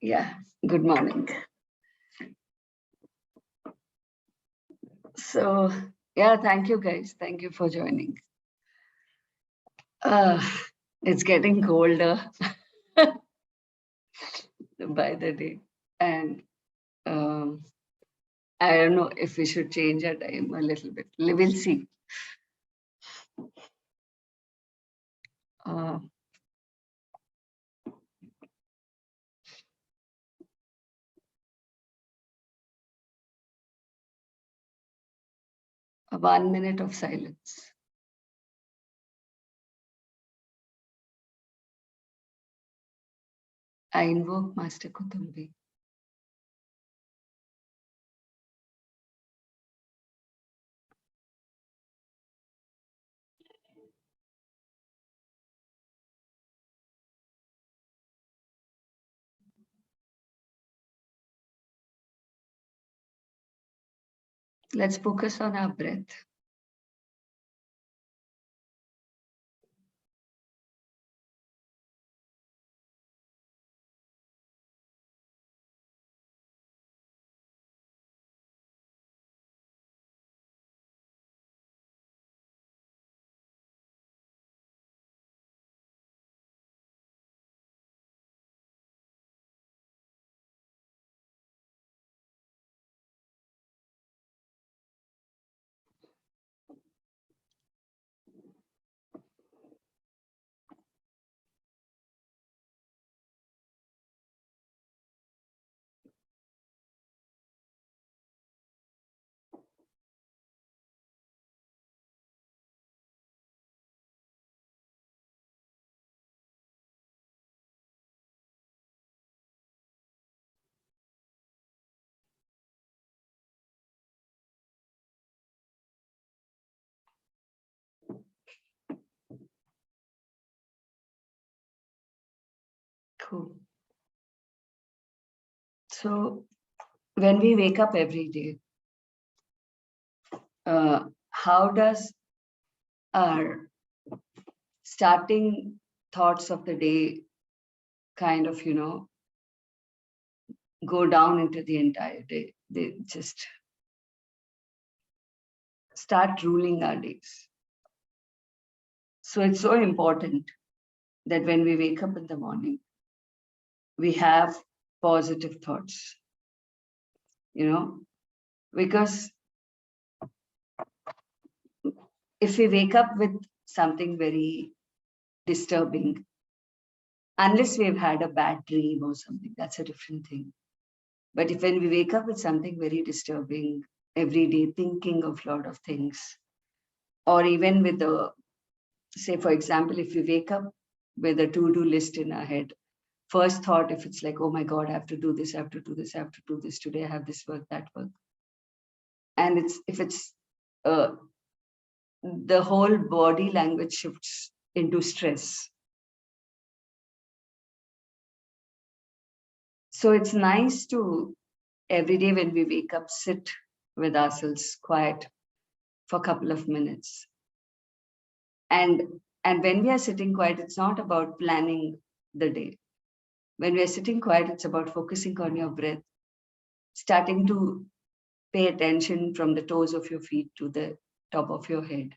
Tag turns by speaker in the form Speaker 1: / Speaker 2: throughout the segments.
Speaker 1: Yeah, good morning. So, yeah, thank you guys. Thank you for joining. Uh, it's getting colder by the day. And I don't know if we should change our time a little bit. We'll see. Uh, a 1 minute of silence. I invoke Master Kutumbi. Let's focus on our breath. Cool. So, when we wake up every day, how does our starting thoughts of the day kind of, go down into the entire day? They just start ruling our days. So it's so important that when we wake up in the morning, we have positive thoughts, because if we wake up with something very disturbing, unless we've had a bad dream or something, that's a different thing. But if when we wake up with something very disturbing every day, thinking of a lot of things, or even with the, say, for example, if we wake up with a to-do list in our head, first thought, if it's like, oh my God, I have to do this, I have to do this, I have to do this today, I have this work, that work. And if it's the whole body language shifts into stress. So it's nice to every day when we wake up, sit with ourselves quiet for a couple of minutes. And when we are sitting quiet, it's not about planning the day. When we are sitting quiet, it's about focusing on your breath, starting to pay attention from the toes of your feet to the top of your head,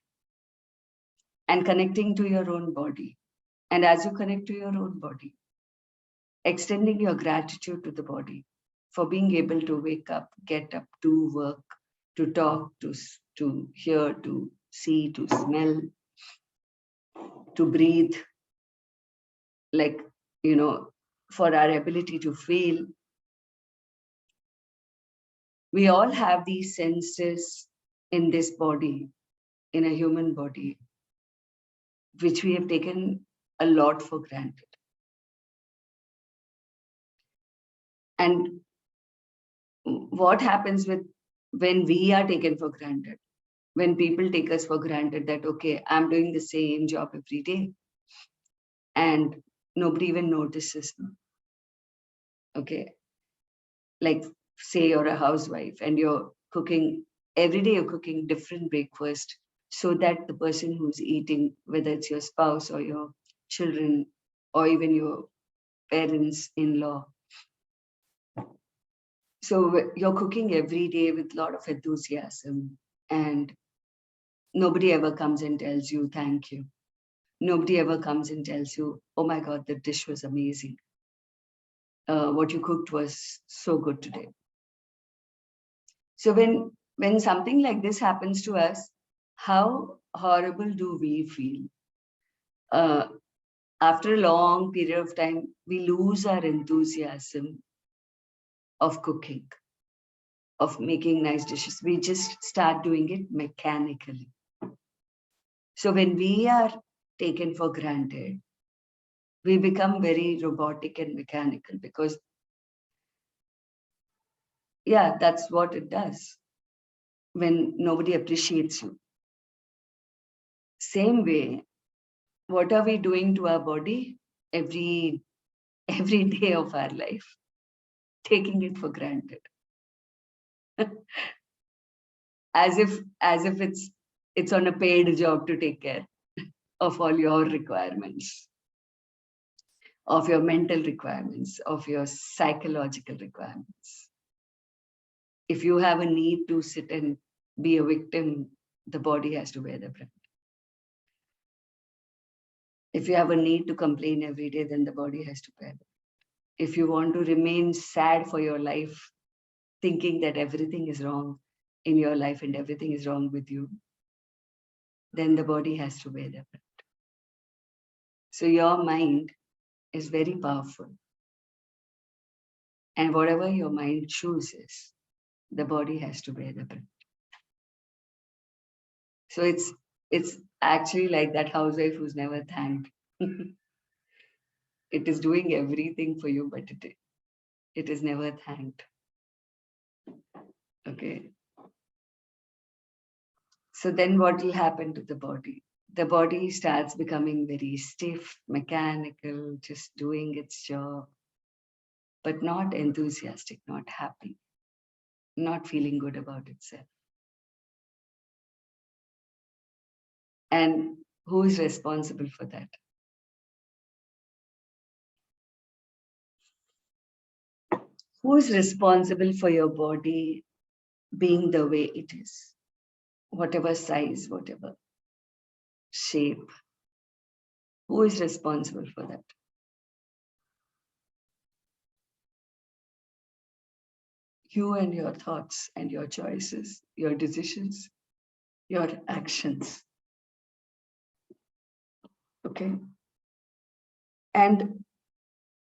Speaker 1: and connecting to your own body. And as you connect to your own body, extending your gratitude to the body for being able to wake up, get up, do work, to talk, to hear, to see, to smell, to breathe, like, for our ability to feel. We all have these senses in this body, in a human body, which we have taken a lot for granted. And what happens when we are taken for granted? When people take us for granted that, okay, I'm doing the same job every day and nobody even notices me. Okay. Like, say you're a housewife and you're cooking, every day you're cooking different breakfast so that the person who's eating, whether it's your spouse or your children or even your parents-in-law, So you're cooking every day with a lot of enthusiasm, and nobody ever comes and tells you thank you. Nobody ever comes and tells you, oh my God, the dish was amazing. What you cooked was so good today. So when something like this happens to us, how horrible do we feel? Uh, After a long period of time, we lose our enthusiasm of cooking, of making nice dishes. We just start doing it mechanically. So when we are taken for granted, we become very robotic and mechanical because, yeah, that's what it does when nobody appreciates you. Same way, what are we doing to our body every day of our life? Taking it for granted. as if it's on a paid job to take care of all your requirements, of your mental requirements, of your psychological requirements. If you have a need to sit and be a victim, the body has to bear the brunt. If you have a need to complain every day, then the body has to bear the brunt. If you want to remain sad for your life, thinking that everything is wrong in your life and everything is wrong with you, then the body has to bear the brunt. So your mind is very powerful. And whatever your mind chooses, the body has to bear the brunt. So it's actually like that housewife who's never thanked. It is doing everything for you, but it is never thanked. Okay. So then what will happen to the body? The body starts becoming very stiff, mechanical, just doing its job, but not enthusiastic, not happy, not feeling good about itself. And who is responsible for that? Who is responsible for your body being the way it is? Whatever size, whatever shape. Who is responsible for that? You and your thoughts and your choices, your decisions, your actions. Okay. And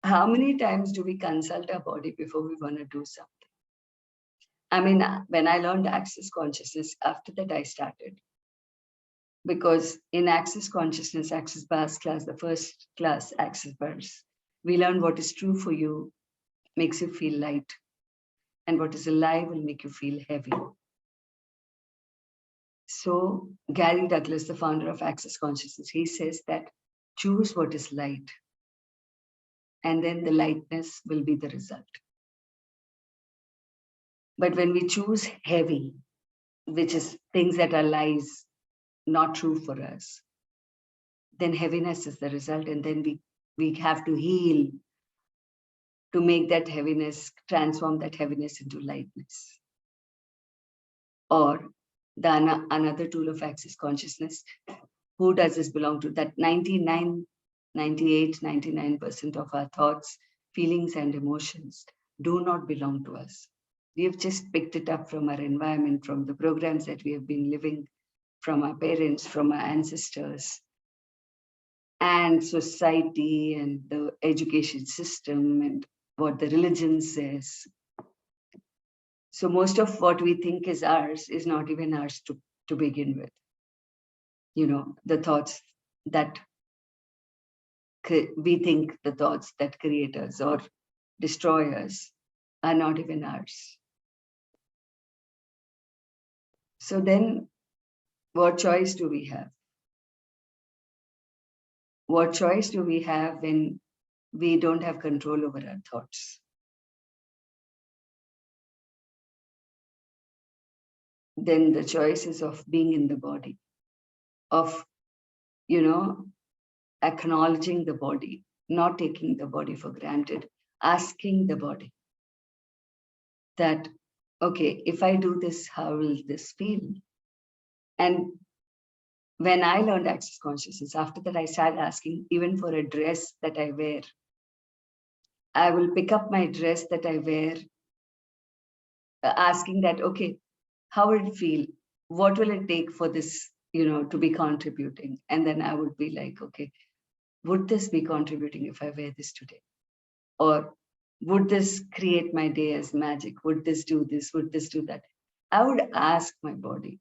Speaker 1: how many times do we consult our body before we want to do something? I mean, when I learned Access Consciousness, after that I started. Because in Access Consciousness, Access Bars class, the first class, Access Bars, we learn what is true for you makes you feel light, and what is a lie will make you feel heavy. So Gary Douglas, the founder of Access Consciousness, he says that choose what is light, and then the lightness will be the result. But when we choose heavy, which is things that are lies, not true for us, then heaviness is the result, and then we have to heal to make that heaviness, transform that heaviness into lightness. Or another tool of Access Consciousness, who does this belong to? That 99, 98, 99% of our thoughts, feelings, and emotions do not belong to us. We have just picked it up from our environment, from the programs that we have been living, from our parents, from our ancestors, and society, and the education system, and what the religion says. So most of what we think is ours is not even ours to begin with. You know, the thoughts that we think, the thoughts that create us or destroy us, are not even ours. So then what choice do we have? What choice do we have when we don't have control over our thoughts? Then the choice is of being in the body, of, you know, acknowledging the body, not taking the body for granted, asking the body, that, okay, if I do this, how will this feel? And when I learned access consciousness, after that, I started asking, even for a dress that I wear, I will pick up my dress that I wear, asking that, okay, how will it feel? What will it take for this, to be contributing? And then I would be like, okay, would this be contributing if I wear this today? Or would this create my day as magic? Would this do this? Would this do that? I would ask my body.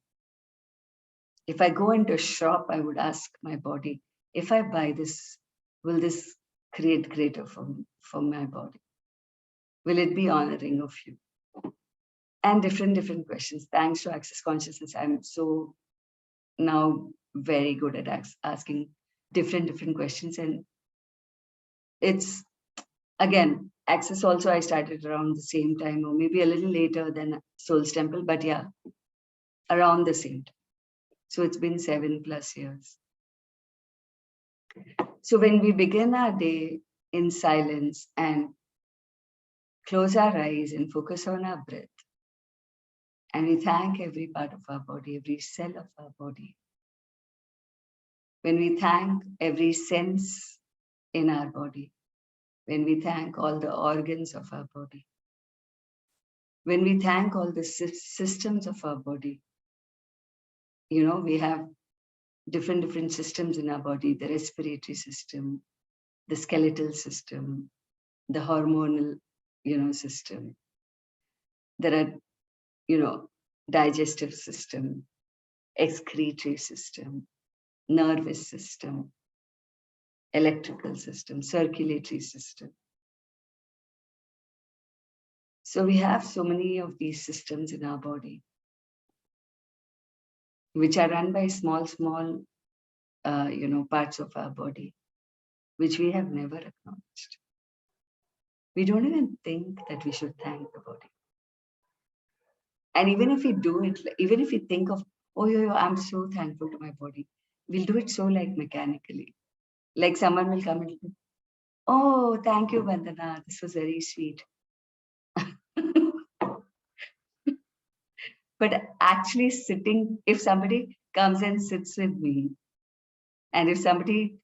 Speaker 1: If I go into a shop, I would ask my body, if I buy this, will this create greater for my body? Will it be honoring of you? And different questions. Thanks to Access Consciousness, I'm so now very good at asking different questions. And it's, again, Access also I started around the same time, or maybe a little later than Soul's Temple, but yeah, around the same time. So it's been 7+ years. So when we begin our day in silence and close our eyes and focus on our breath, and we thank every part of our body, every cell of our body, when we thank every sense in our body, when we thank all the organs of our body, when we thank all the systems of our body, we have different systems in our body, the respiratory system, the skeletal system, the hormonal, system. There are, digestive system, excretory system, nervous system, electrical system, circulatory system. So we have so many of these systems in our body, which are run by small, parts of our body, which we have never acknowledged. We don't even think that we should thank the body. And even if we do it, even if we think of, oh, I'm so thankful to my body, we'll do it so like mechanically. Like someone will come and, oh, thank you, Vandana. This was very sweet. But actually sitting, if somebody comes and sits with me, and if somebody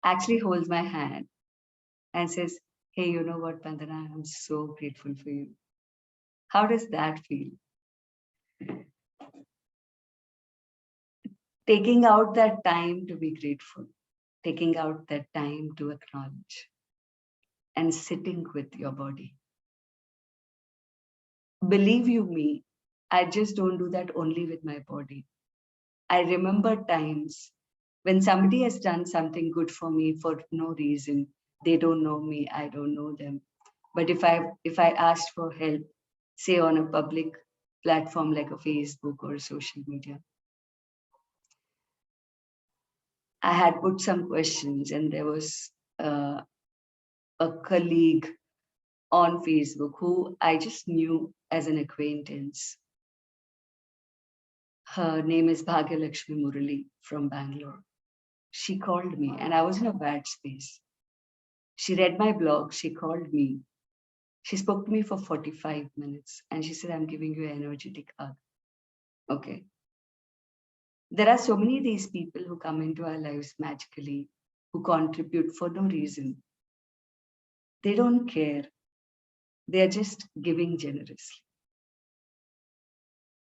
Speaker 1: actually holds my hand and says, hey, you know what, Vandana, I'm so grateful for you. How does that feel? Taking out that time to be grateful, taking out that time to acknowledge, and sitting with your body. Believe you me, I just don't do that only with my body. I remember times when somebody has done something good for me for no reason. They don't know me, I don't know them. But if I asked for help, say on a public platform like a Facebook or social media, I had put some questions, and there was a colleague on Facebook who I just knew as an acquaintance. Her name is Bhagyalakshmi Murali from Bangalore. She called me and I was in a bad space. She read my blog, she called me. She spoke to me for 45 minutes and she said, I'm giving you an energetic hug. Okay. There are so many of these people who come into our lives magically, who contribute for no reason. They don't care. They are just giving generously.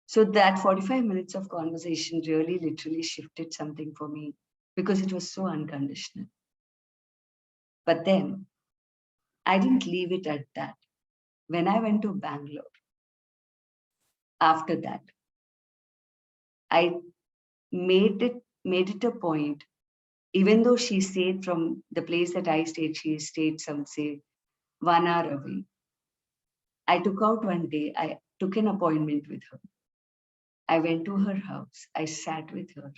Speaker 1: So that 45 minutes of conversation really literally shifted something for me because it was so unconditional. But then I didn't leave it at that. When I went to Bangalore, after that, I made it a point, even though she stayed from the place that I stayed, she stayed some, say, 1 hour away. I took out one day, I took an appointment with her. I went to her house. I sat with her.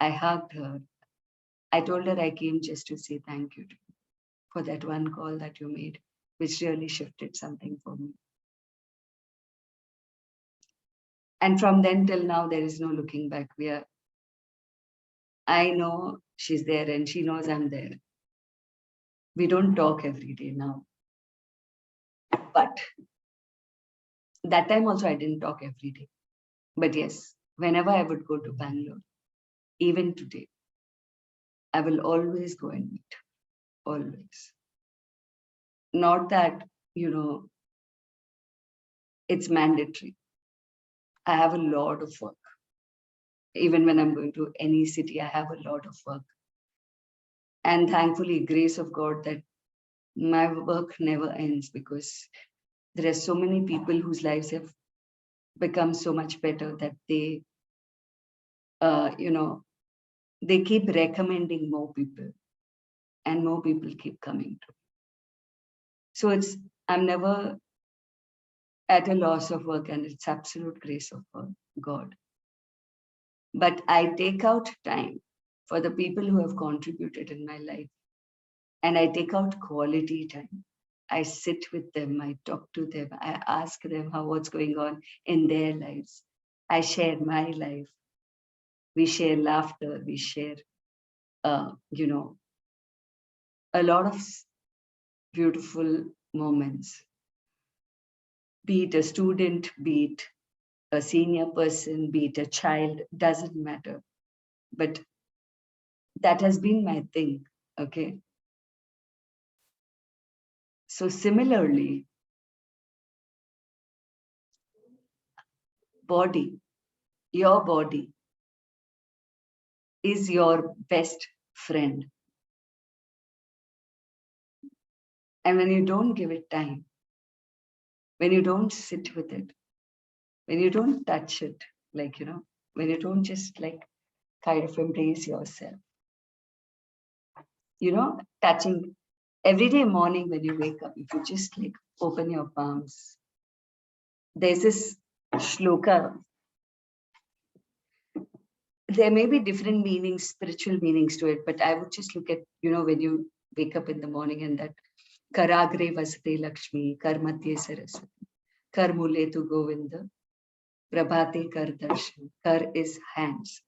Speaker 1: I hugged her. I told her I came just to say thank you for that one call that you made, which really shifted something for me. And from then till now, there is no looking back. I know she's there and she knows I'm there. We don't talk every day now. But That time also I didn't talk every day. But yes, whenever I would go to Bangalore, even today, I will always go and meet. Always. Not that, it's mandatory. I have a lot of work. Even when I'm going to any city, I have a lot of work. And thankfully, grace of God that my work never ends, because there are so many people whose lives have become so much better that they, they keep recommending more people, and more people keep coming to. So I'm never at a loss of work, and it's absolute grace of God. But I take out time for the people who have contributed in my life, and I take out quality time. I sit with them, I talk to them, I ask them what's going on in their lives. I share my life. We share laughter, we share, a lot of beautiful moments. Be it a student, be it a senior person, be it a child, doesn't matter. But that has been my thing, okay? So similarly, your body is your best friend. And when you don't give it time, when you don't sit with it, when you don't touch it, like, when you don't just like kind of embrace yourself, touching every day morning when you wake up, if you just like open your palms, there's this shloka. There may be different meanings, spiritual meanings to it, but I would just look at, when you wake up in the morning and that Karagre Vasate Lakshmi, Karmatye Saraswati, Kar Mule tu Govinda, Prabhate Kar Darshan. Kar is hands.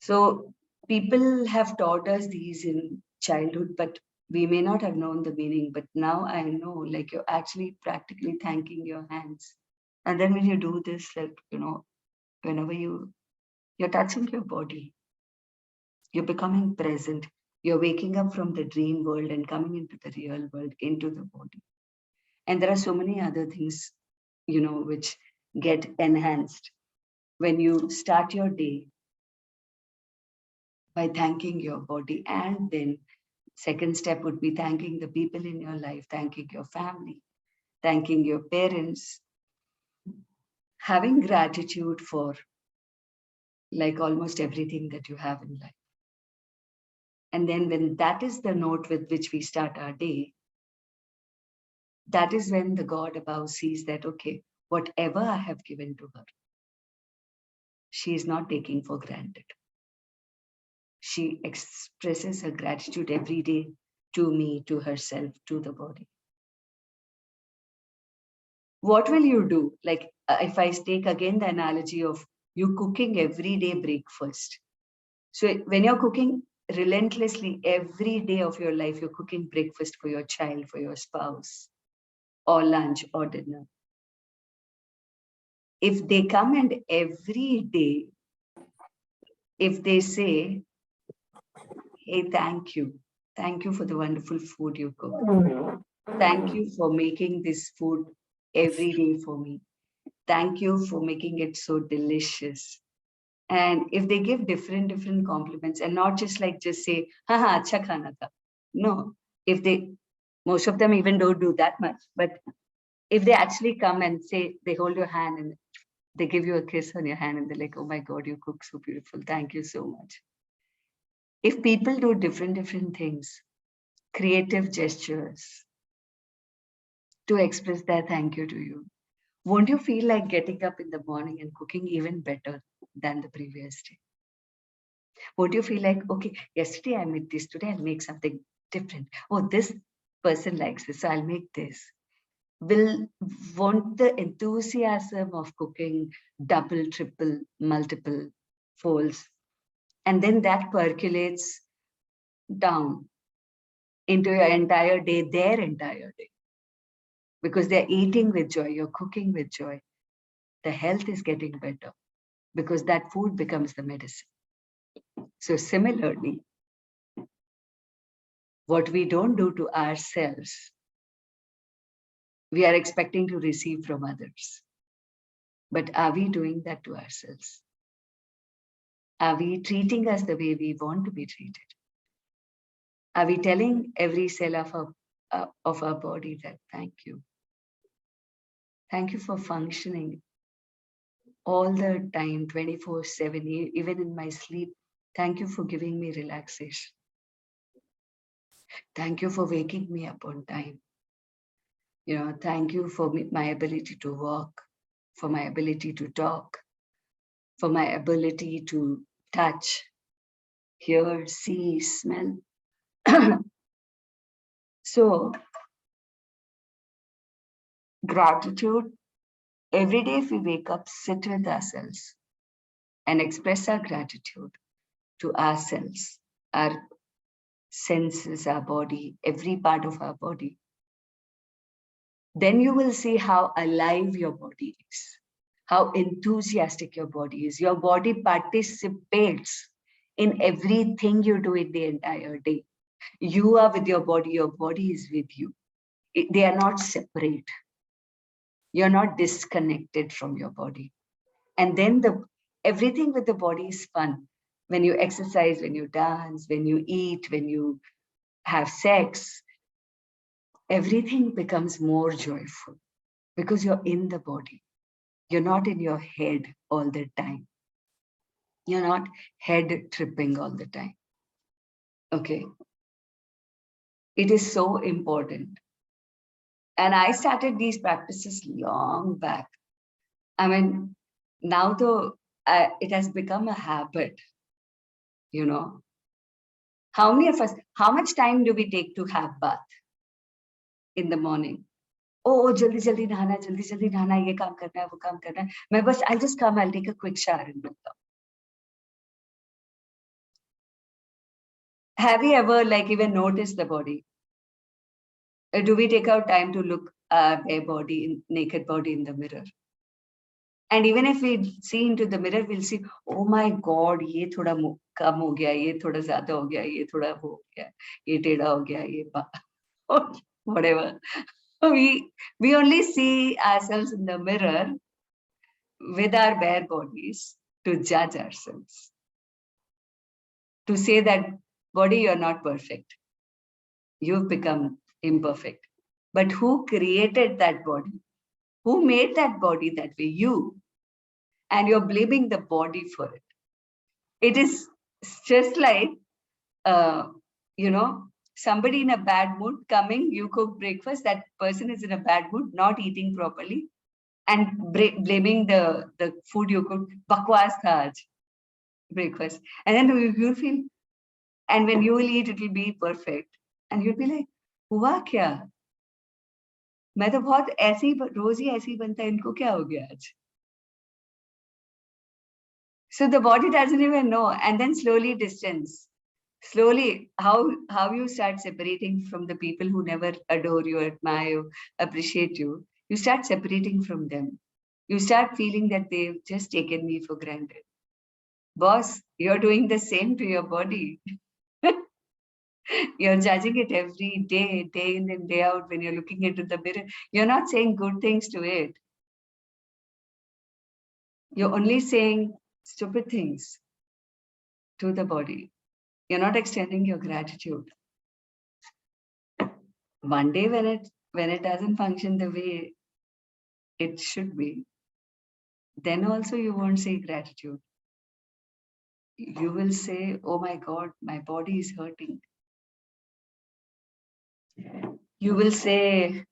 Speaker 1: So people have taught us these in childhood, but we may not have known the meaning. But now I know, like, you're actually practically thanking your hands. And then when you do this, like, whenever you're touching your body, you're becoming present. You're waking up from the dream world and coming into the real world, into the body. And there are so many other things, which get enhanced when you start your day by thanking your body. And then second step would be thanking the people in your life, thanking your family, thanking your parents, having gratitude for like almost everything that you have in life. And then when that is the note with which we start our day, that is when the God above sees that, okay, whatever I have given to her, she is not taking for granted. She expresses her gratitude every day to me, to herself, to the body. What will you do? Like, if I take again the analogy of you cooking every day breakfast. So when you're cooking relentlessly every day of your life, you're cooking breakfast for your child, for your spouse, or lunch or dinner. If they come and every day, if they say, hey, thank you for the wonderful food you cook. Thank you for making this food every day for me. Thank you for making it so delicious. And if they give different compliments and not just say, haha, acha khana tha. No, if they, most of them even don't do that much, but if they actually come and say, they hold your hand and they give you a kiss on your hand and they're like, oh my God, you cook so beautiful. Thank you so much. If people do different things, creative gestures to express their thank you to you, won't you feel like getting up in the morning and cooking even better than the previous day? Won't you feel like, okay, yesterday I made this, today I'll make something different. Oh, this person likes this, so I'll make this. Won't the enthusiasm of cooking double, triple, multiple folds? And then that percolates down into your entire day, their entire day. because they're eating with joy, you're cooking with joy, the health is getting better because that food becomes the medicine. So similarly, what we don't do to ourselves, we are expecting to receive from others. But are we doing that to ourselves? Are we treating us the way we want to be treated? Are we telling every cell of our body that thank you? Thank you for functioning all the time, 24/7, even in my sleep. Thank you for giving me relaxation. Thank you for waking me up on time. Thank you for my ability to walk, for my ability to talk, for my ability to touch, hear, see, smell. So, gratitude, every day if we wake up, sit with ourselves and express our gratitude to ourselves, our senses, our body, every part of our body. Then you will see how alive your body is, how enthusiastic your body is. Your body participates in everything you do in the entire day. You are with your body is with you. They are not separate. You're not disconnected from your body. And then everything with the body is fun. When you exercise, when you dance, when you eat, when you have sex, everything becomes more joyful because you're in the body. You're not in your head all the time. You're not head tripping all the time. Okay. It is so important. And I started these practices long back. I mean, now though it has become a habit, How many of us, how much time do we take to have bath in the morning? Oh, jaldi jaldi nahana, ye kaam karna hai, wo kaam karna hai. Main bas, I'll just come, I'll take a quick shower and look up. Have you ever even noticed the body? Do we take our time to look bare body, naked body in the mirror? And even if we see into the mirror, we'll see, oh my God, ye thoda kam ho gaya, ye thoda zyada ho gaya, ye thoda ho gaya, ye teda ho gaya, ye whatever. We only see ourselves in the mirror with our bare bodies to judge ourselves. To say that, body, you're not perfect. You've become imperfect. But who created that body? Who made that body that way? You. And you're blaming the body for it. It is just like, somebody in a bad mood coming, you cook breakfast, that person is in a bad mood, not eating properly, and blaming the food you cooked. Bakwas tha aaj, breakfast. And then you'll feel, and when you will eat, it will be perfect. And you'll be like, हुआ क्या? मैं तो बहुत ऐसे ही रोज ही ऐसे ही बनता है, इनको क्या हो गया आज? So the body doesn't even know, and then slowly distance. Slowly, how you start separating from the people who never adore you, admire you, appreciate you. You start separating from them. You start feeling that they've just taken me for granted. Boss, you're doing the same to your body. You're judging it every day, day in and day out when you're looking into the mirror. You're not saying good things to it. You're only saying stupid things to the body. You're not extending your gratitude. One day when it doesn't function the way it should be, then also you won't say gratitude. You will say, oh my God, my body is hurting. You will say,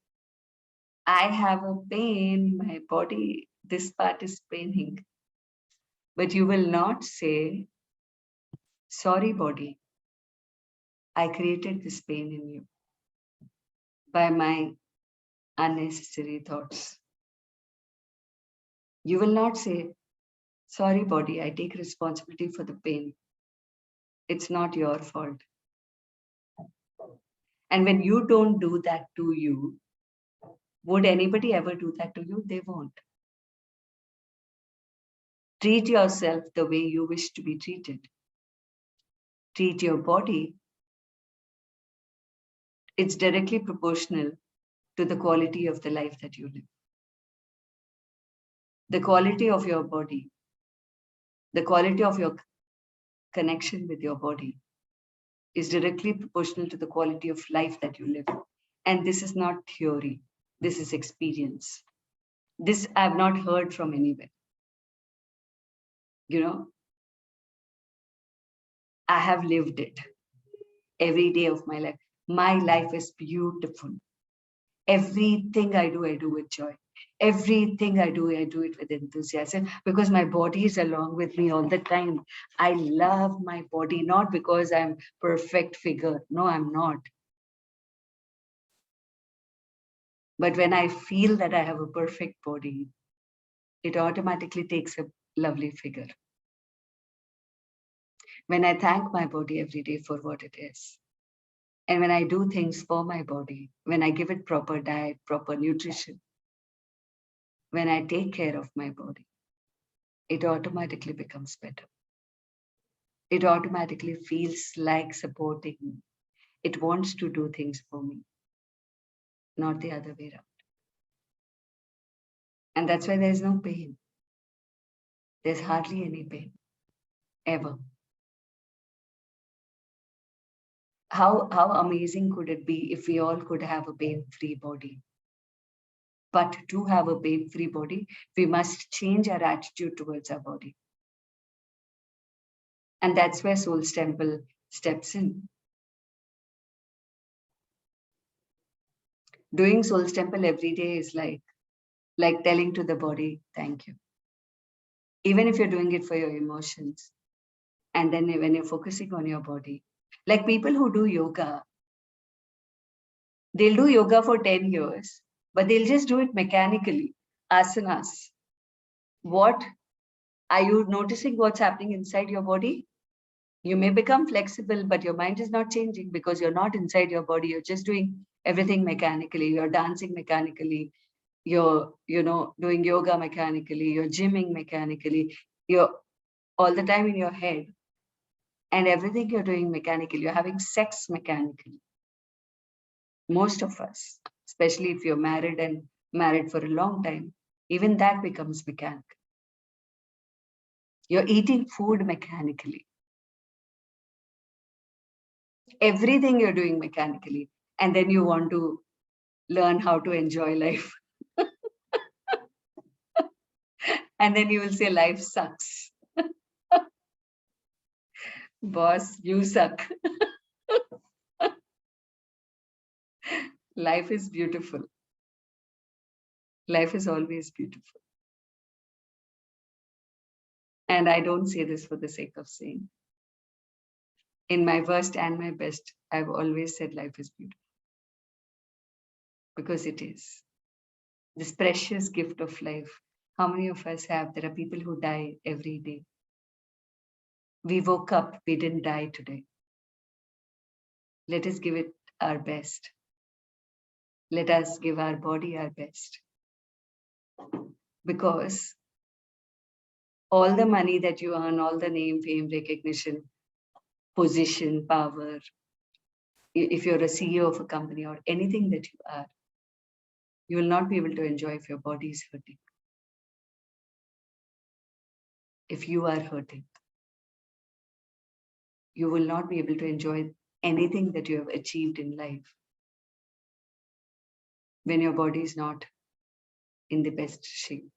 Speaker 1: I have a pain, my body, this part is paining. But you will not say, sorry body, I created this pain in you by my unnecessary thoughts. You will not say, sorry body, I take responsibility for the pain. It's not your fault. And when you don't do that to you, Would anybody ever do that to you? They won't. Treat yourself the way you wish to be treated. Treat your body. It's directly proportional to the quality of the life that you live. The quality of your body, the quality of your connection with your body is directly proportional to the quality of life that you live. And this is not theory. This is experience. This I've not heard from anywhere. You know, I have lived it every day of my life. My life is beautiful. Everything I do with joy. Everything I do it with enthusiasm because my body is along with me all the time. I love my body, not because I'm perfect figure. No, I'm not. But when I feel that I have a perfect body, it automatically takes a lovely figure. When I thank my body every day for what it is, and when I do things for my body, when I give it proper diet, proper nutrition, when I take care of my body, it automatically becomes better. It automatically feels like supporting me. It wants to do things for me, not the other way around. And that's why there's no pain. There's hardly any pain, ever. How amazing could it be if we all could have a pain-free body? But to have a pain-free body, we must change our attitude towards our body. And that's where Soul's Temple steps in. Doing Soul's Temple every day is like telling to the body, thank you. Even if you're doing it for your emotions. And then when you're focusing on your body, like people who do yoga, they'll do yoga for 10 years, but they'll just do it mechanically, asanas. What are you noticing what's happening inside your body? You may become flexible, but your mind is not changing because you're not inside your body. You're just doing everything mechanically. You're dancing mechanically. You're, doing yoga mechanically. You're gymming mechanically. You're all the time in your head. And everything you're doing mechanically. You're having sex mechanically. Most of us, especially if you're married and married for a long time, even that becomes mechanical. You're eating food mechanically. Everything you're doing mechanically. And then you want to learn how to enjoy life. And then you will say life sucks. Boss, you suck. Life is beautiful. Life is always beautiful. And I don't say this for the sake of saying. In my worst and my best, I've always said life is beautiful. Because it is. This precious gift of life. How many of us have? There are people who die every day. We woke up, we didn't die today. Let us give it our best. Let us give our body our best. Because all the money that you earn, all the name, fame, recognition, position, power, if you're a CEO of a company or anything that you are, you will not be able to enjoy if your body is hurting. If you are hurting, you will not be able to enjoy anything that you have achieved in life when your body is not in the best shape.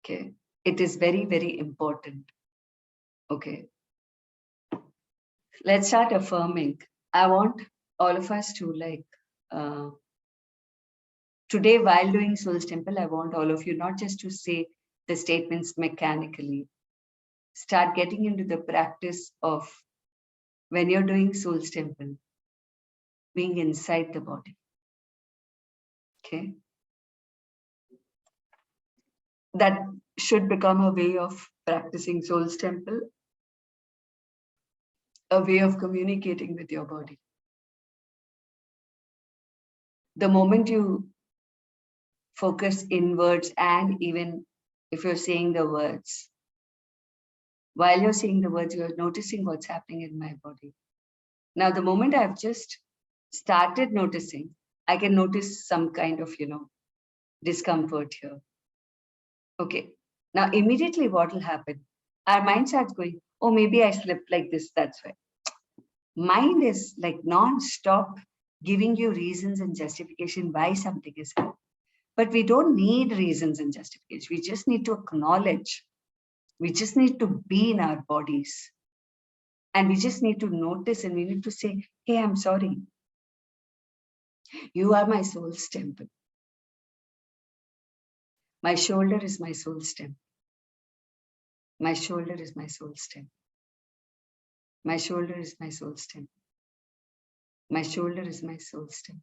Speaker 1: Okay. It is very, very important. Okay. Let's start affirming. I want all of us to today, while doing Soul's Temple, I want all of you not just to say the statements mechanically. Start getting into the practice of when you're doing Soul's Temple, being inside the body. Okay. That should become a way of practicing Soul's Temple, a way of communicating with your body. The moment you focus inwards, and even if you're saying the words, while you're saying the words, you're noticing what's happening in my body. Now, the moment I've just started noticing, I can notice some kind of, discomfort here. Okay. Now, immediately what will happen? Our mind starts going, oh, maybe I slipped like this. That's why. Mind is like non-stop giving you reasons and justification why something is happening. But we don't need reasons and justification. We just need to acknowledge. We just need to be in our bodies. And we just need to notice, and we need to say, hey, I'm sorry. You are my soul's temple. My shoulder is my soul's temple. My shoulder is my soul's temple. My shoulder is my soul's temple. My shoulder is my soul's temple.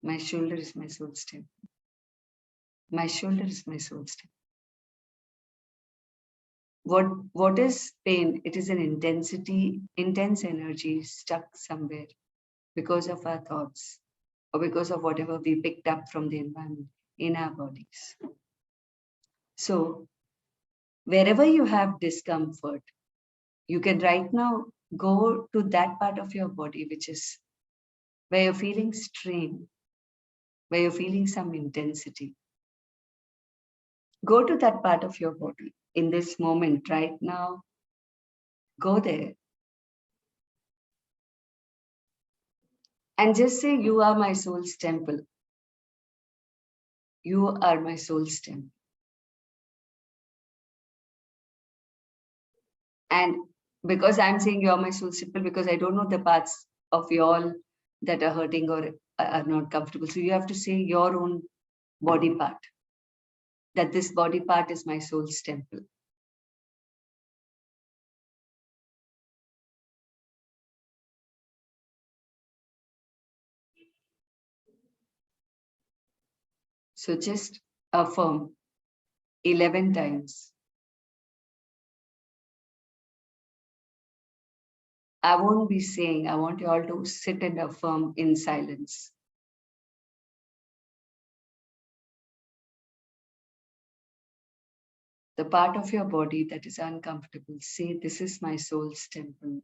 Speaker 1: My shoulder is my soul's temple. My shoulder is my soul's temple. What is pain? It is an intense energy stuck somewhere because of our thoughts or because of whatever we picked up from the environment in our bodies. So wherever you have discomfort, you can right now go to that part of your body, which is where you're feeling strain, where you're feeling some intensity. Go to that part of your body in this moment right now. Go there. And just say, you are my soul's temple. You are my soul's temple. And because I'm saying you are my soul's temple, because I don't know the parts of y'all that are hurting or are not comfortable. So you have to say your own body part, that this body part is my soul's temple. So just affirm 11 times. I won't be saying, I want you all to sit and affirm in silence. The part of your body that is uncomfortable, say, this is my soul's temple.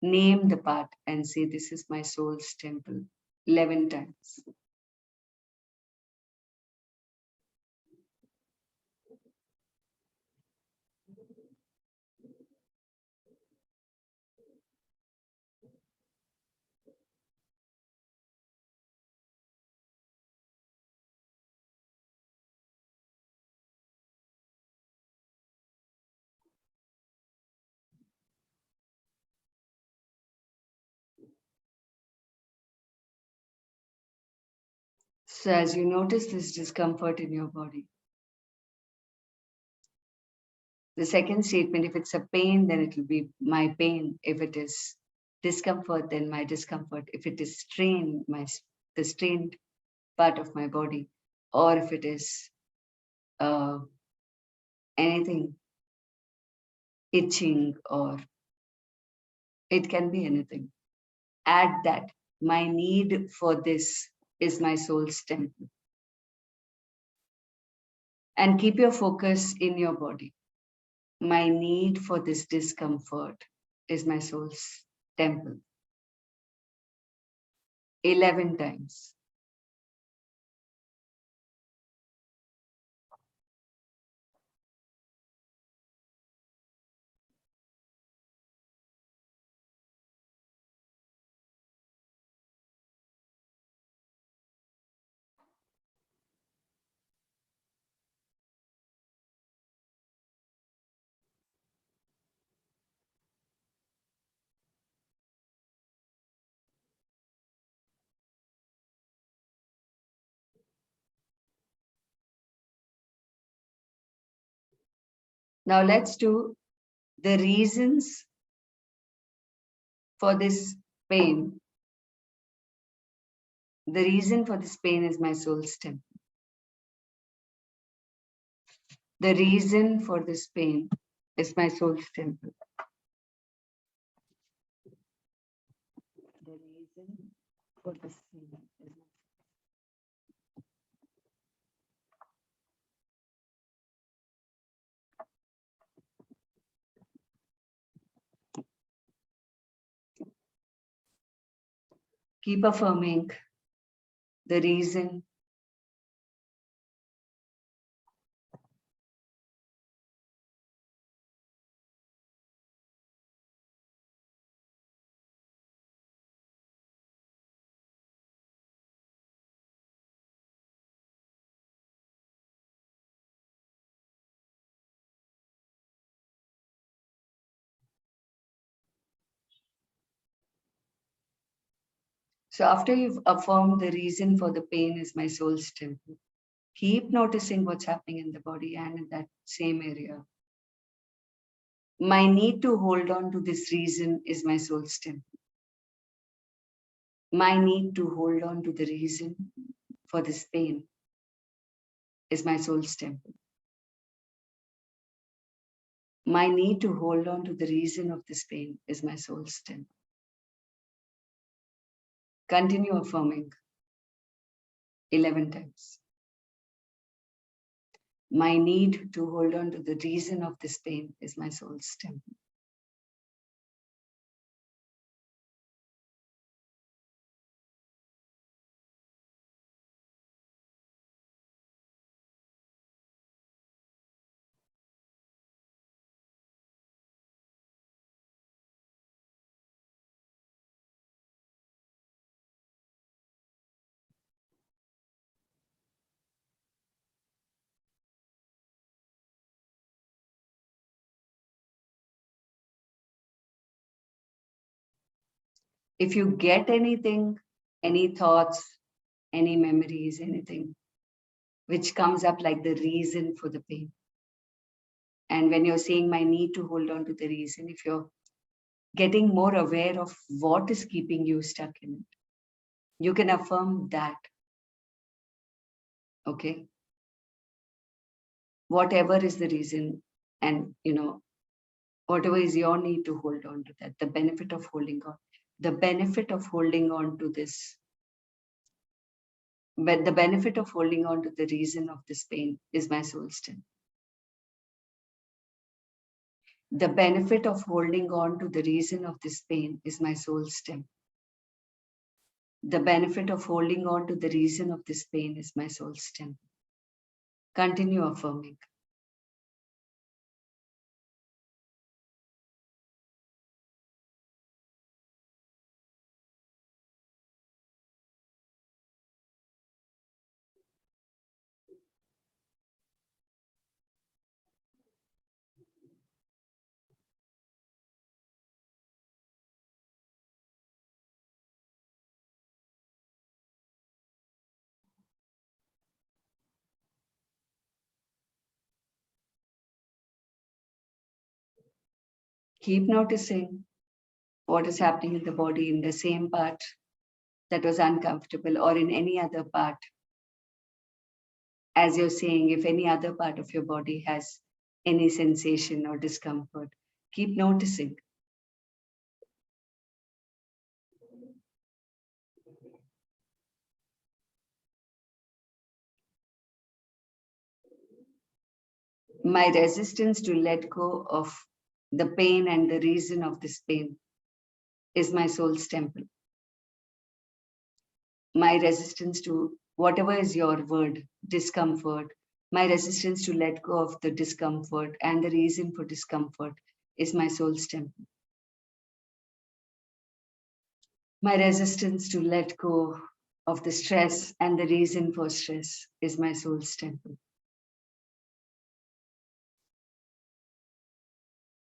Speaker 1: Name the part and say, this is my soul's temple, 11 times. So as you notice this discomfort in your body, the second statement, if it's a pain, then it will be my pain. If it is discomfort, then my discomfort. If it is strain, the strained part of my body, or if it is anything itching, or it can be anything. Add that my need for this is my soul's temple. And keep your focus in your body. My need for this discomfort is my soul's temple. 11 times. Now let's do the reasons for this pain. The reason for this pain is my soul's temple. The reason for this pain is my soul's temple. The reason for this pain is my Keep affirming the reason. So after you've affirmed the reason for the pain is my soul's temple, keep noticing what's happening in the body and in that same area. My need to hold on to this reason is my soul's temple. My need to hold on to the reason for this pain is my soul's temple. My need to hold on to the reason of this pain is my soul's temple. Continue affirming 11 times. My need to hold on to the reason of this pain is my soul's temple. If you get anything, any thoughts, any memories, anything which comes up like the reason for the pain, and when you're saying my need to hold on to the reason, if you're getting more aware of what is keeping you stuck in it, you can affirm that. Okay. Whatever is the reason, and whatever is your need to hold on to that, the benefit of holding on, the benefit of holding on to this, but the benefit of holding on to the reason of this pain is my soul's temple. The benefit of holding on to the reason of this pain is my soul's temple. The benefit of holding on to the reason of this pain is my soul's temple. Continue affirming. Keep noticing what is happening in the body in the same part that was uncomfortable or in any other part. As you're saying, if any other part of your body has any sensation or discomfort, keep noticing. My resistance to let go of the pain and the reason of this pain is my soul's temple. My resistance to whatever is your word, discomfort, my resistance to let go of the discomfort and the reason for discomfort is my soul's temple. My resistance to let go of the stress and the reason for stress is my soul's temple.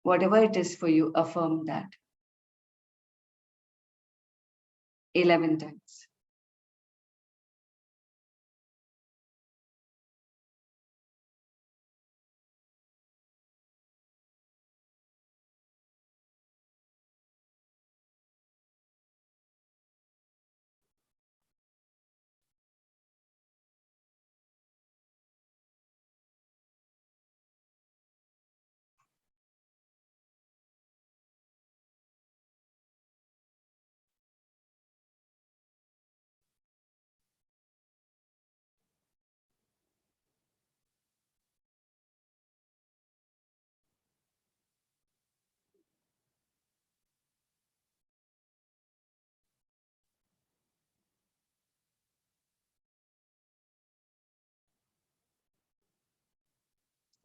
Speaker 1: Whatever it is for you, affirm that 11 times.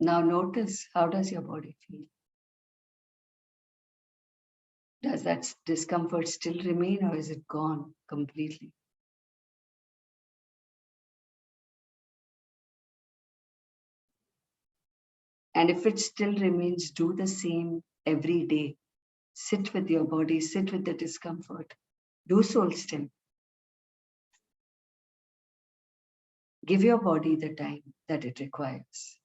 Speaker 1: Now notice, how does your body feel? Does that discomfort still remain, or is it gone completely? And if it still remains, do the same every day. Sit with your body, sit with the discomfort. Do soul stim. Give your body the time that it requires.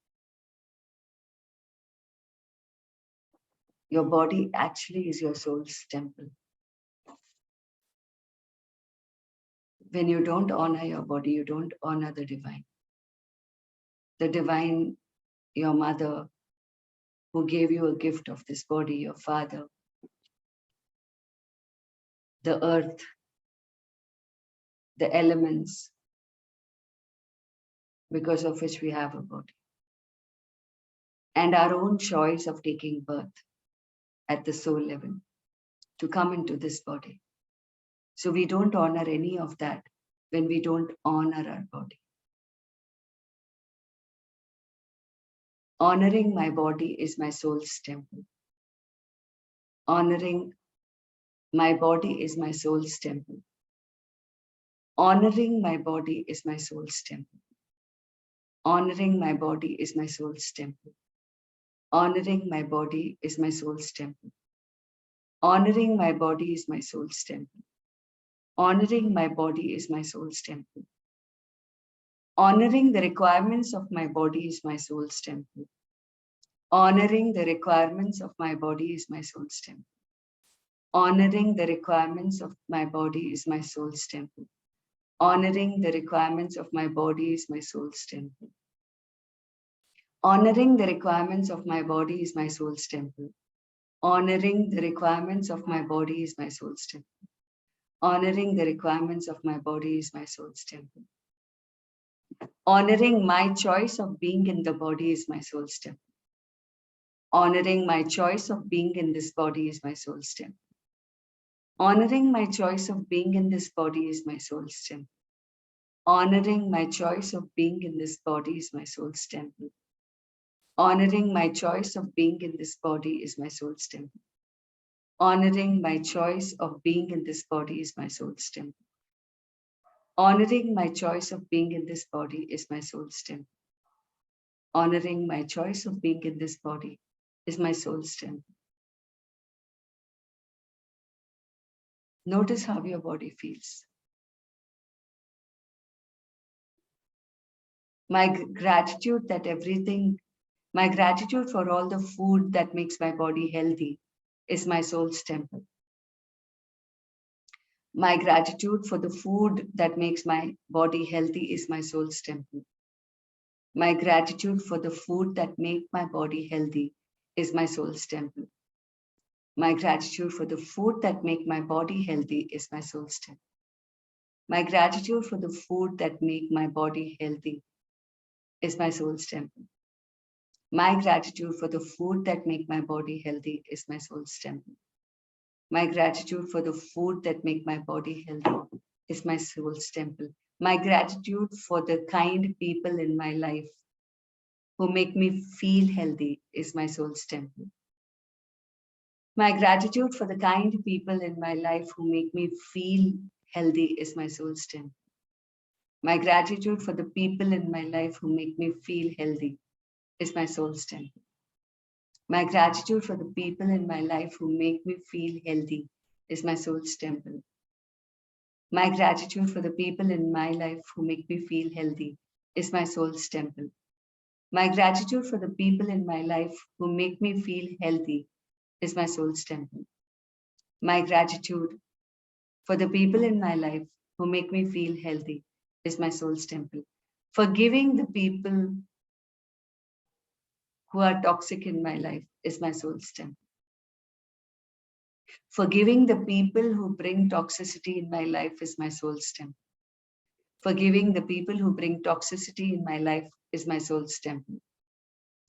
Speaker 1: Your body actually is your soul's temple. When you don't honor your body, you don't honor the divine. The divine, your mother, who gave you a gift of this body, your father, the earth, the elements, because of which we have a body. And our own choice of taking birth at the soul level to come into this body. So we don't honor any of that when we don't honor our body. Honoring my body is my soul's temple. Honoring my body is my soul's temple. Honoring my body is my soul's temple. Honoring my body is my soul's temple. Honoring my body is my soul's temple. Honoring my body is my soul's temple. Honoring my body is my soul's temple. Honoring the requirements of my body is my soul's temple. Honoring the requirements of my body is my soul's temple. Honoring the requirements of my body is my soul's temple. Honoring the requirements of my body is my soul's temple. Honoring the requirements of my body is my soul's temple. Honoring the requirements of my body is my soul's temple. Honoring the requirements of my body is my soul's temple. Honoring my choice of being in the body is my soul's temple. Honoring my choice of being in this body is my soul's temple. Honoring my choice of being in this body is my soul's temple. Honoring my choice of being in this body is my soul's temple. Honoring my choice of being in this body is my soul's temple. Honoring my choice of being in this body is my soul's temple. Honoring my choice of being in this body is my soul's temple. Honoring my choice of being in this body is my soul's temple. Notice how your body feels. My gratitude that my gratitude for all the food that makes my body healthy is my soul's temple. My gratitude for the food that makes my body healthy is my soul's temple. My gratitude for the food that makes my body healthy is my soul's temple. My gratitude for the food that makes my body healthy is my soul's temple. My gratitude for the food that makes my body healthy is my soul's temple. My gratitude for the food that makes my body healthy is my soul's temple. My gratitude for the food that makes my body healthy is my soul's temple. My gratitude for the kind people in my life who make me feel healthy is my soul's temple. My gratitude for the kind people in my life who make me feel healthy is my soul's temple. My gratitude for the people in my life who make me feel healthy is my soul's temple. My gratitude for the people in my life who make me feel healthy is my soul's temple. My gratitude for the people in my life who make me feel healthy is my soul's temple. My gratitude for the people in my life who make me feel healthy is my soul's temple. My gratitude for the people in my life who make me feel healthy is my soul's temple. Forgiving the people who are toxic in my life is my soul's temple. Forgiving the people who bring toxicity in my life is my soul's temple. Forgiving the people who bring toxicity in my life is my soul's temple.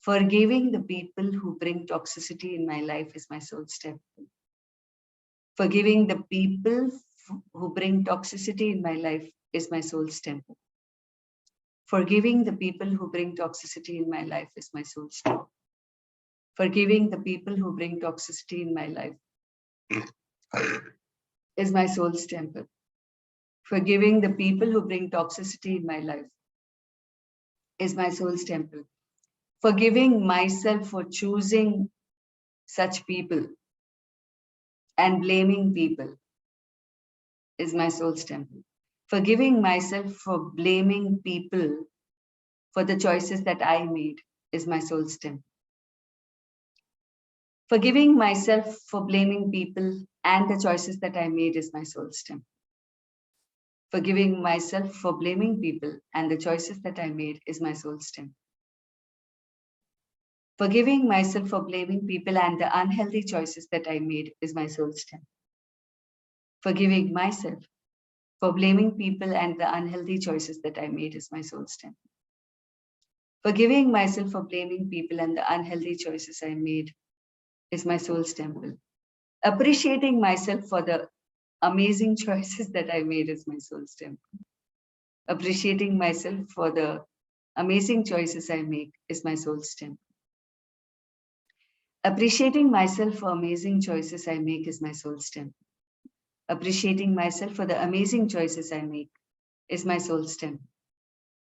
Speaker 1: Forgiving the people who bring toxicity in my life is my soul's temple. Forgiving the people who bring toxicity in my life is my soul's temple. Forgiving the people who bring toxicity in my life is my soul's temple. Forgiving the people who bring toxicity in my life is my soul's temple. Forgiving the people who bring toxicity in my life is my soul's temple. Forgiving myself for choosing such people and blaming people is my soul's temple. Forgiving myself for blaming people for the choices that I made is my soul's temple. Forgiving myself for blaming people and the choices that I made is my soul's temple. Forgiving myself for blaming people and the choices that I made is my soul's temple. Forgiving myself for blaming people and the unhealthy choices that I made is my soul's temple. Forgiving myself for blaming people and the unhealthy choices that I made is my soul's temple. Forgiving myself for blaming people and the unhealthy choices I made is my soul's temple. Appreciating myself for the amazing choices that I made is my soul's temple. Appreciating myself for the amazing choices I make is my soul's temple. Appreciating myself for amazing choices I make is my soul's temple. Appreciating myself for the amazing choices I make is my soul's temple.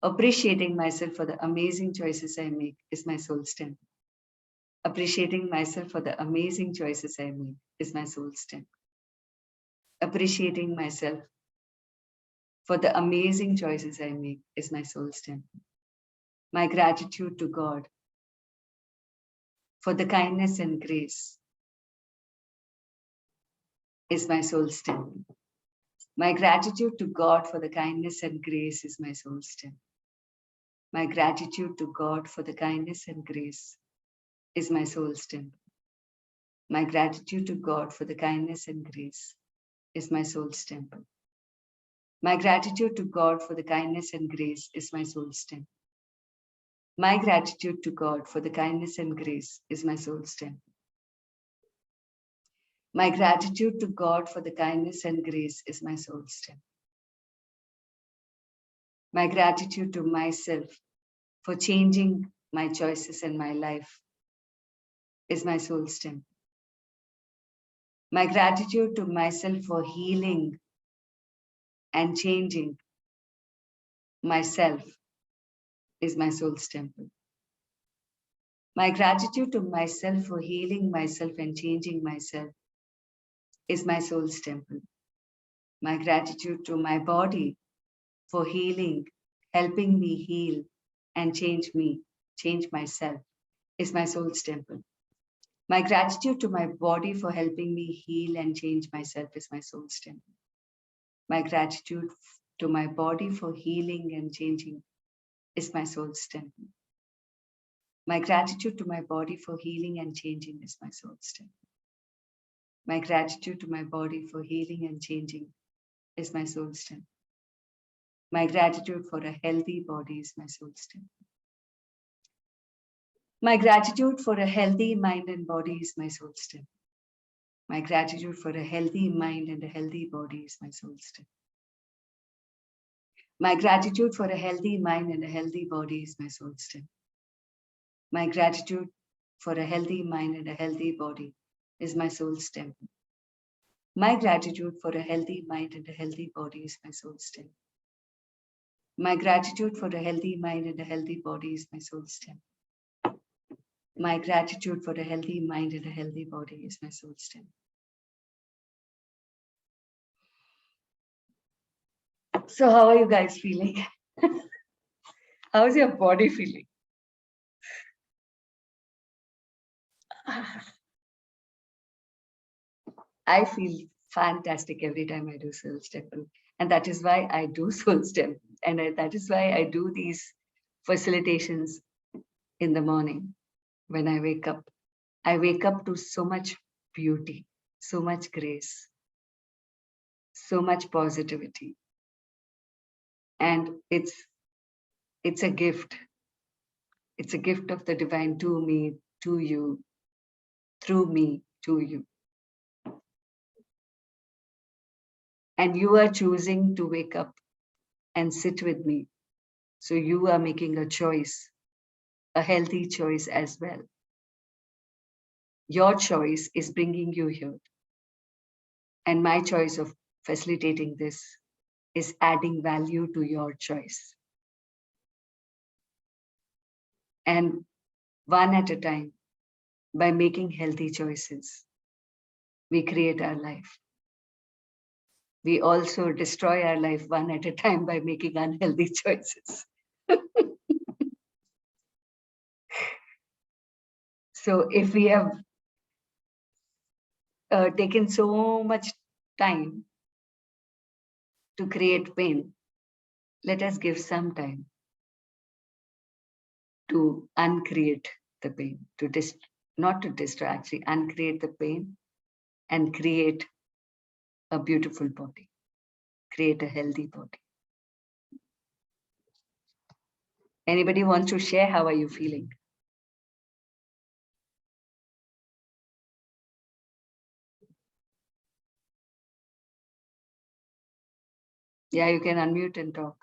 Speaker 1: Appreciating myself for the amazing choices I make is my soul's temple. Appreciating myself for the amazing choices I make is my soul's temple. Appreciating myself for the amazing choices I make is my soul's temple. My gratitude to God for the kindness and grace is my soul's temple. My gratitude to God for the kindness and grace is my soul's temple. My gratitude to God for the kindness and grace is my soul's temple. My gratitude to God for the kindness and grace is my soul's temple. My gratitude to God for the kindness and grace is my soul's temple. My gratitude to God for the kindness and grace is my soul's temple. My gratitude to God for the kindness and grace is my soul's temple. My gratitude to myself for changing my choices in my life is my soul's temple. My gratitude to myself for healing and changing myself is my soul's temple. My gratitude to myself for healing myself and changing myself is my soul's temple. My gratitude to my body for healing, helping me heal and change myself is my soul's temple. My gratitude to my body for helping me heal and change myself is my soul's temple. My gratitude to my body for healing and changing is my soul's temple. My gratitude to my body for healing and changing is my soul's temple. My gratitude to my body for healing and changing is my soul's temple. My gratitude for a healthy body is my soul's temple. My gratitude for a healthy mind and body is my soul's temple. My gratitude for a healthy mind and a healthy body is my soul's temple. My gratitude for a healthy mind and a healthy body is my soul's temple. My gratitude for a healthy mind and a healthy body is my soul's temple. My gratitude for a healthy mind and a healthy body is my soul's temple. My gratitude for a healthy mind and a healthy body is my soul's temple. My gratitude for a healthy mind and a healthy body is my soul's temple. So how are you guys feeling? How's your body feeling? I feel fantastic every time I do Soul's Temple. And that is why I do Soul's Temple. And that is why I do these facilitations in the morning when I wake up. I wake up to so much beauty, so much grace, so much positivity. And it's a gift. It's a gift of the divine to me, to you, through me, to you. And you are choosing to wake up and sit with me So you are making a choice, a healthy choice as well. Your choice is bringing you here. And my choice of facilitating this is adding value to your choice. And one at a time, by making healthy choices, we create our life. We also destroy our life one at a time by making unhealthy choices. So if we have taken so much time to create pain, let us give some time to uncreate the pain, not to destroy, actually uncreate the pain and create a beautiful body, create a healthy body. Anybody wants to share? How are you feeling? Yeah, you can unmute and talk.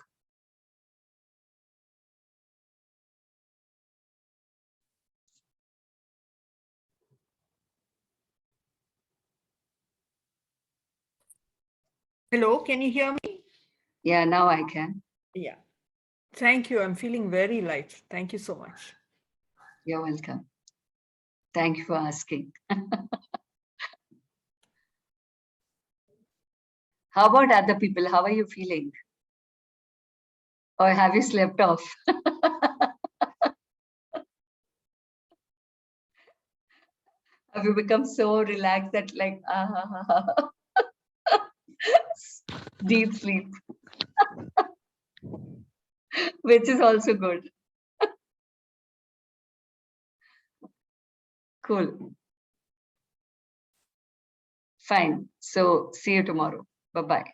Speaker 2: Hello, can you hear me?
Speaker 1: Yeah, now I can.
Speaker 2: Yeah. Thank you. I'm feeling very light. Thank you so much.
Speaker 1: You're welcome. Thank you for asking. How about other people? How are you feeling? Or have you slept off? Have you become so relaxed that like, deep sleep, which is also good. Cool. Fine. So see you tomorrow. Bye-bye.